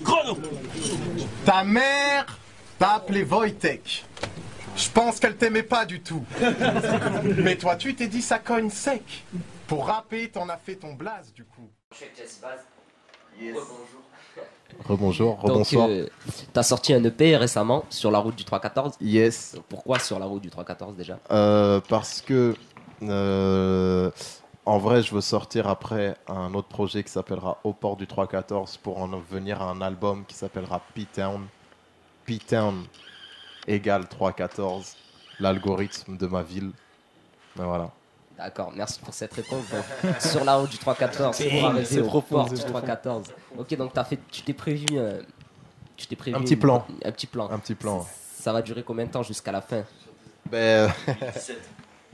Chrono. Ta mère t'a appelé Wojtek. Je pense qu'elle t'aimait pas du tout. Mais toi, tu t'es dit ça cogne sec. Pour rapper, t'en as fait ton blaze du coup. Je suis avec Jazzy Bass. Yes. Bonjour. Rebonjour, rebonsoir. T'as sorti un EP récemment sur la route du 314. Yes. Pourquoi sur la route du 314 déjà? Parce que en vrai, je veux sortir après un autre projet qui s'appellera Au port du 314 pour en venir à un album qui s'appellera P-Town. P-Town égale 314, l'algorithme de ma ville. Et voilà. D'accord, merci pour cette réponse. Donc, sur la route du 314, pour arriver au port du 314. Ok, donc tu t'es prévu un petit plan. Un petit plan. Un petit plan. Ça va durer combien de temps jusqu'à la fin? Ben,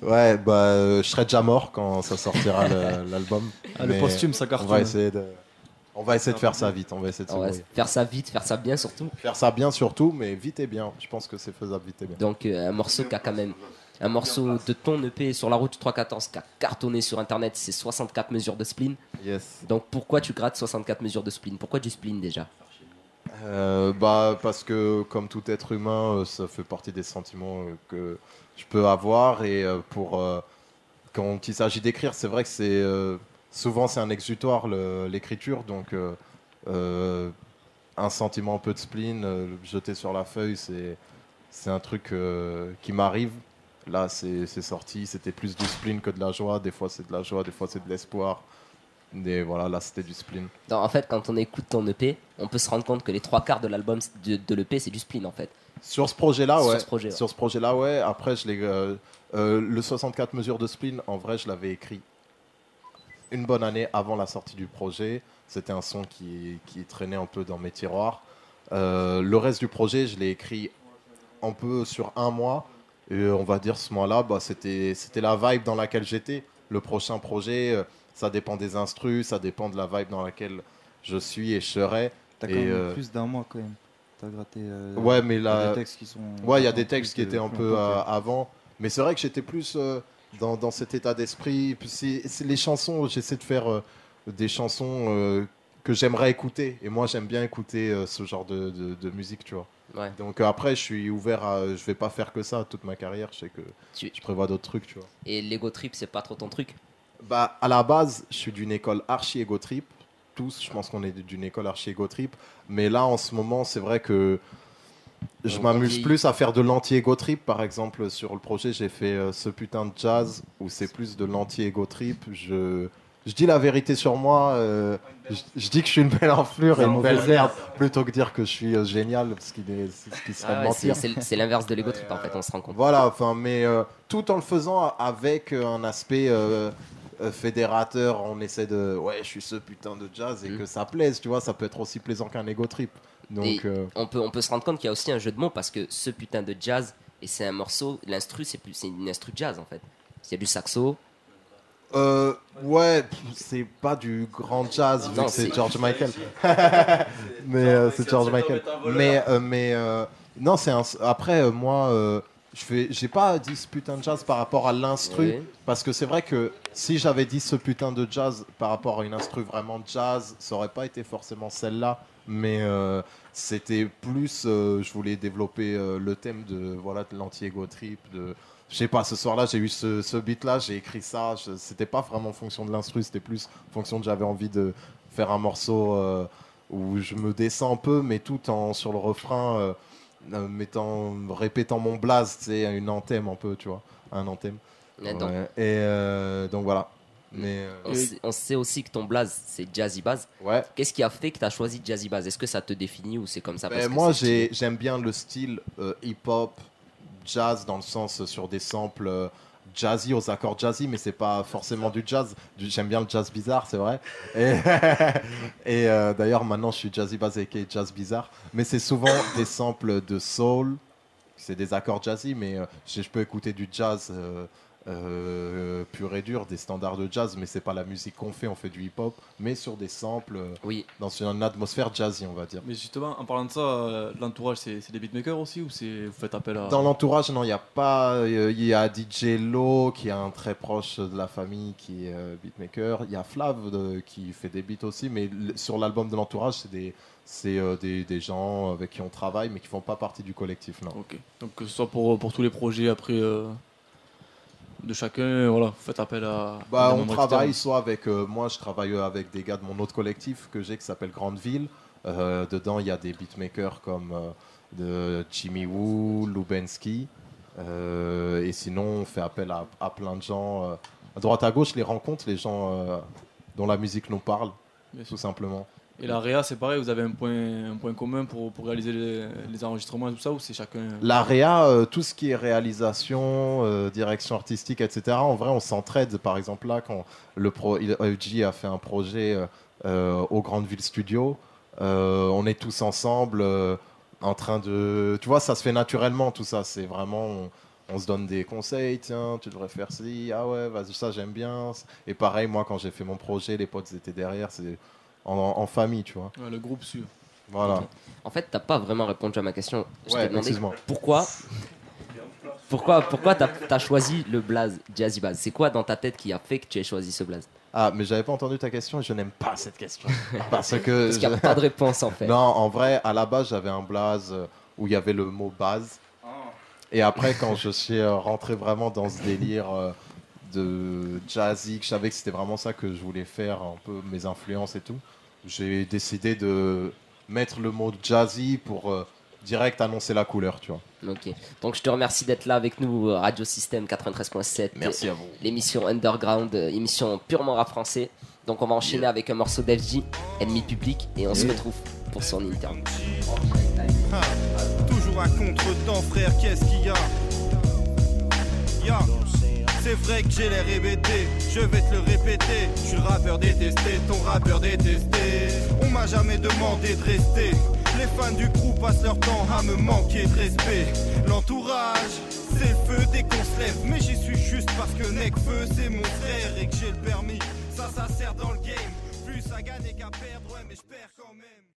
ouais, bah, je serai déjà mort quand ça sortira l'album. Ah, le posthume, ça cartonne. On va essayer de faire ça vite. On va essayer de faire ça vite, faire ça bien surtout. Faire ça bien surtout, mais vite et bien. Je pense que c'est faisable vite et bien. Donc un morceau qui a quand même... Un morceau de ton EP sur la route du 314 qui a cartonné sur internet, c'est 64 mesures de spleen. Yes. Donc pourquoi tu grattes 64 mesures de spleen? Pourquoi du spleen déjà? Bah, parce que comme tout être humain, ça fait partie des sentiments que je peux avoir. Et quand il s'agit d'écrire, c'est vrai que souvent c'est un exutoire l'écriture. Donc un sentiment un peu de spleen jeté sur la feuille, c'est un truc qui m'arrive. Là, c'est sorti, c'était plus du spleen que de la joie. Des fois, c'est de la joie, des fois, c'est de l'espoir. Et voilà, là, c'était du spleen. Non, en fait, quand on écoute ton EP, on peut se rendre compte que les 3/4 de l'album de l'EP, c'est du spleen, en fait. Sur ce projet-là, ouais. Sur ce projet-là, ouais. Après, le 64 mesures de spleen, en vrai, je l'avais écrit une bonne année avant la sortie du projet. C'était un son qui traînait un peu dans mes tiroirs. Le reste du projet, je l'ai écrit un peu sur un mois. Et on va dire ce mois-là, bah, c'était la vibe dans laquelle j'étais. Le prochain projet, ça dépend des instrus, ça dépend de la vibe dans laquelle je suis et je serai. T'as quand même plus d'un mois quand même. T'as gratté. Ouais, mais là, des textes qui sont. Ouais, il y a des textes qui étaient un peu avant. Mais c'est vrai que j'étais plus dans cet état d'esprit. C'est les chansons, j'essaie de faire des chansons que j'aimerais écouter. Et moi, j'aime bien écouter ce genre de musique, tu vois. Ouais. Donc après, je suis ouvert je vais pas faire que ça toute ma carrière. Je sais que je prévois d'autres trucs, tu vois. Et l'ego trip, c'est pas trop ton truc? Bah, à la base, je suis d'une école archi ego trip. Tous, je pense qu'on est d'une école archi ego trip. Mais là, en ce moment, c'est vrai que je m'amuse plus à faire de l'anti-ego trip. Par exemple, sur le projet, j'ai fait ce putain de jazz où c'est plus de l'anti-ego trip. Je dis la vérité sur moi, je dis que je suis une belle enflure et une belle merde, plutôt que dire que je suis génial, parce qu'il serait mentir. C'est l'inverse de l'ego trip, en fait, on se rend compte. Voilà, enfin, mais tout en le faisant avec un aspect fédérateur, on essaie de, ouais, je suis ce putain de jazz et que ça plaise, tu vois, ça peut être aussi plaisant qu'un ego trip. Donc, on peut se rendre compte qu'il y a aussi un jeu de mots, parce que ce putain de jazz, et c'est un morceau, l'instru, c'est une instru jazz, en fait. Il y a du saxo. Ouais, c'est pas du grand jazz vu que c'est George Michael. Mais c'est George Michael. Mais non, après moi j'ai pas dit ce putain de jazz par rapport à l'instru parce que c'est vrai que si j'avais dit ce putain de jazz par rapport à une instru vraiment jazz, ça aurait pas été forcément celle-là, mais c'était plus je voulais développer le thème de l'anti-ego trip je sais pas, ce soir-là, j'ai eu ce beat-là, j'ai écrit ça. C'était pas vraiment en fonction de l'instru, c'était plus en fonction de j'avais envie de faire un morceau où je me descends un peu, mais tout en sur le refrain, répétant mon blaze, tu sais, une anthème un peu, tu vois, un anthème. Donc voilà. Mais on sait aussi que ton blaze, c'est Jazzy Bass. Ouais. Qu'est-ce qui a fait que tu as choisi Jazzy Bass? Est-ce que ça te définit ou c'est comme ça? Moi, j'aime bien le style hip-hop. Jazz dans le sens sur des samples jazzy aux accords jazzy, mais c'est pas forcément du jazz. J'aime bien le jazz bizarre, c'est vrai. Et d'ailleurs maintenant je suis Jazzy Bass aka Jazz Bizarre, mais c'est souvent des samples de soul, c'est des accords jazzy, mais je peux écouter du jazz pur et dur, des standards de jazz, mais c'est pas la musique qu'on fait, on fait du hip-hop, mais sur des samples, dans une atmosphère jazzy, on va dire. Mais justement, en parlant de ça, l'entourage, c'est des beatmakers aussi ou vous faites appel à... Dans l'entourage, non, il n'y a pas. Il y a DJ Lo, qui est un très proche de la famille, qui est beatmaker. Il y a Flav, qui fait des beats aussi, mais sur l'album de l'entourage, c'est des gens avec qui on travaille, mais qui font pas partie du collectif, non. Ok. Donc que ce soit pour tous les projets après de chacun, voilà, vous faites appel à... On travaille soit avec... moi, je travaille avec des gars de mon autre collectif que j'ai, qui s'appelle Grandeville. Dedans, il y a des beatmakers comme de Jimmy Woo, Lubensky. Et sinon, on fait appel à plein de gens. À droite à gauche, les rencontres, les gens dont la musique nous parle, tout simplement. Et la réa, c'est pareil, vous avez un point commun pour réaliser les enregistrements et tout ça, ou c'est chacun... La réa, tout ce qui est réalisation, direction artistique, etc., en vrai, on s'entraide. Par exemple, là, quand EG a fait un projet au Grandeville Studio, on est tous ensemble en train de... Tu vois, ça se fait naturellement, tout ça. C'est vraiment... On se donne des conseils, tiens, tu devrais faire ci, ah ouais, vas-y, ça j'aime bien. Et pareil, moi, quand j'ai fait mon projet, les potes étaient derrière, c'est... En famille, tu vois. Ouais, le groupe suit. Voilà. En fait, t'as pas vraiment répondu à ma question. Je ouais, t'ai demandé excuse-moi. Pourquoi t'as choisi le blaze Jazzy Bass? C'est quoi dans ta tête qui a fait que tu aies choisi ce blaze? Ah, mais j'avais pas entendu ta question et je n'aime pas cette question. Parce qu'il n'y a pas de réponse en fait. Non, en vrai, à la base, j'avais un blaze où il y avait le mot base. Et après, quand je suis rentré vraiment dans ce délire de jazzy, que je savais que c'était vraiment ça que je voulais faire, un peu mes influences et tout, j'ai décidé de mettre le mot jazzy pour direct annoncer la couleur, tu vois. Ok, donc je te remercie d'être là avec nous, Radio Système 93.7. Merci à vous. L'émission Underground, émission purement rap français. Donc on va enchaîner avec un morceau d'FG, Ennemi Public, et on se retrouve pour son interview. Toujours un contre-temps, frère, qu'est-ce qu'il y a? C'est vrai que j'ai l'air hébété, je vais te le répéter. Je suis le rappeur détesté, ton rappeur détesté. On m'a jamais demandé de rester. Les fans du groupe passent leur temps à me manquer de respect. L'entourage, c'est le feu dès qu'on se lève. Mais j'y suis juste parce que Necfeu c'est mon frère et que j'ai le permis. Ça sert dans le game. Plus à gagner qu'à perdre, ouais mais je perds quand même.